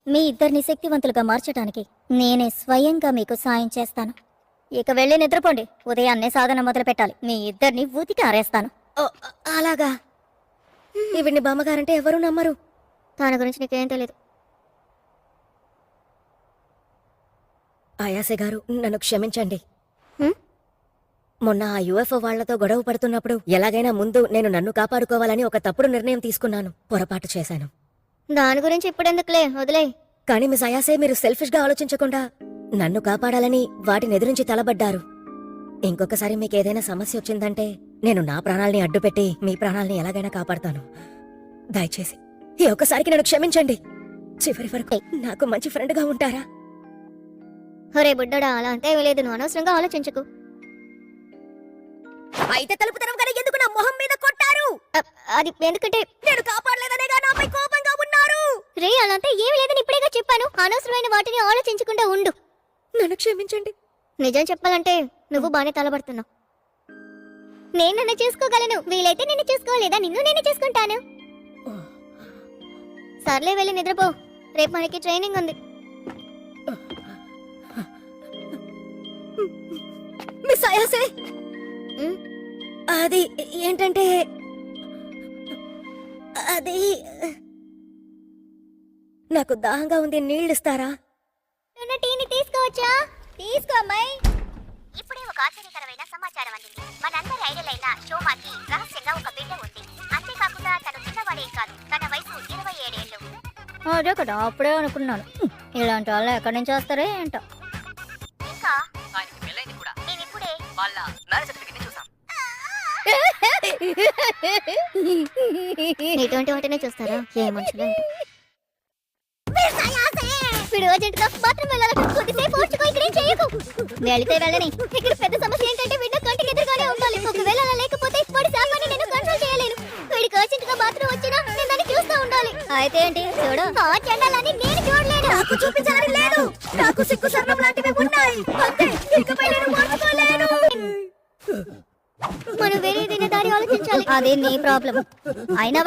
మీ ఇద్దరిని శక్తివంతులుగా మార్చడానికి నేనే స్వయంగా మీకు సాయం చేస్తాను. ఇక వెళ్ళి నిద్రపోండి. ఉదయాన్నే సాధన మొదలు పెట్టాలి. మీ ఇద్దరిని ఊతికి ఆరేస్తాను. అలాగా? ఈవిడ్ని బామ్మగారంటే ఎవరు నమ్మరు. దాని గురించి నీకేం తెలీదు. ఆయాసే గారు, నన్ను క్షమించండి. హ్మ్? మొన్న ఆ యుఎఫ్ఓ వాళ్లతో గొడవ పడుతున్నప్పుడు ఎలాగైనా ముందు నేను నన్ను కాపాడుకోవాలని ఒక తప్పుడు నిర్ణయం తీసుకున్నాను. పొరపాటు చేశాను. దాని గురించి ఇప్పుడెందుకులే, వదిలే. కానీ మిస్ అయాసే, మీరు సెల్ఫిష్ గా ఆలోచించకుండా నన్ను కాపాడాలని వాటిని ఎదిరించి తలబడ్డారు. ఇంకొకసారి మీకేదైనా సమస్య వచ్చిందంటే నేను నా ప్రాణాల్ని అడ్డుపెట్టి మీ ప్రాణాల్ని ఎలాగైనా కాపాడతాను. దయచేసి ఈ ఒక్కసారికి నన్ను క్షమించండి. చివరి వరకు నాకు మంచి ఫ్రెండ్గా ఉంటారా? ఒరే బుడ్డడా, అలా అంతే లేదు. నువ్వు అనవసరంగా ఆలోచించకు. అయితే తలుపు తెరవగానే ఎందుకు నా మొహం మీద కొట్టారు? అది ఎందుకంటే నేను కాపాడలేదనేగా నాపై కోపంగా ఉన్నారు. రే, అలా అంతే ఏమి లేదని ఇప్పుడేగా చెప్పాను. అనవసరమైన వాటిని ఆలోచించకుండా ఉండు. నన్ను క్షమించండి. నిజం చెప్పాలంటే నువ్వు బానే తలబడుతున్నావు. నేను నన్ను చూసుకోగలను. వీలైతే నిన్ను చూసుకోలేదా నిన్ను నేను చూసుకుంటాను. సర్లే, వెళ్ళి నిద్రపో. రేపు మనకి ట్రైనింగ్ ఉంది. మిస్ అయాసే, అది ఏంటంటే అది నాకు దాహంగా ఉంది, నీళ్ళిస్తారా? నువ్వు టీని తీసుకోవచ్చా? తీసుకో అమ్మాయి. ఇప్పుడే ఒక ఆశ్చర్యకరమైన సమాచారం అందింది. మనందరి ఐడలైన షోమాకి రహస్యంగా ఒక బిడ్డ ఉంది. అంతేకాకుండా తను చిన్నవాడే కాదు, తన వయసు 27 ఏళ్ళు. అదే కదా, అప్పుడే అనుకున్నాను. ఇలాంటి వాళ్ళు ఎక్కడి నుంచి వస్తారో ఏంటో. ఇంకా ఆయనకి పెళ్ళైంది కూడా. నేనిప్పుడే వాళ్ళ మ్యారేజ్ సర్టిఫికెట్ ని చూసాం. ఇటువంటి వాటినే చూస్తారా? ఏ మనుషులు వీడు అర్జెంటుగా బాత్రూమ్ వెళ్ళాలంటే కొద్దిసేపు ఓర్చుకో. ఇక్కడ ఏం చేయకు. వెళితే వెళ్ళని. ఇక్కడ పెద్ద సమస్య ఏంటంటే వీడిన కంటికి ఎదురుగానే ఉండాలి. ఒకవేళ అలా లేకపోతే వాడి శాపాన్ని నేను కంట్రోల్ చేయలేను. వీడికి అర్జెంటుగా బాత్రూమ్ వచ్చినా నేను దాన్ని చూస్తూ ఉండాలి. అయితే ఏంటి చూడు, ఆ చండాలని నేను చూడలేను. నాకు చూపించాలని లేదు. నాకు సిగ్గు సర్వం లాంటివి ఉన్నాయి. అంతే, ఇకపై నేను మార్చుకోలేను. మనం వేరే ఏదైనా దారి ఆలోచించాలి. అదే నీ ప్రాబ్లం. అయినా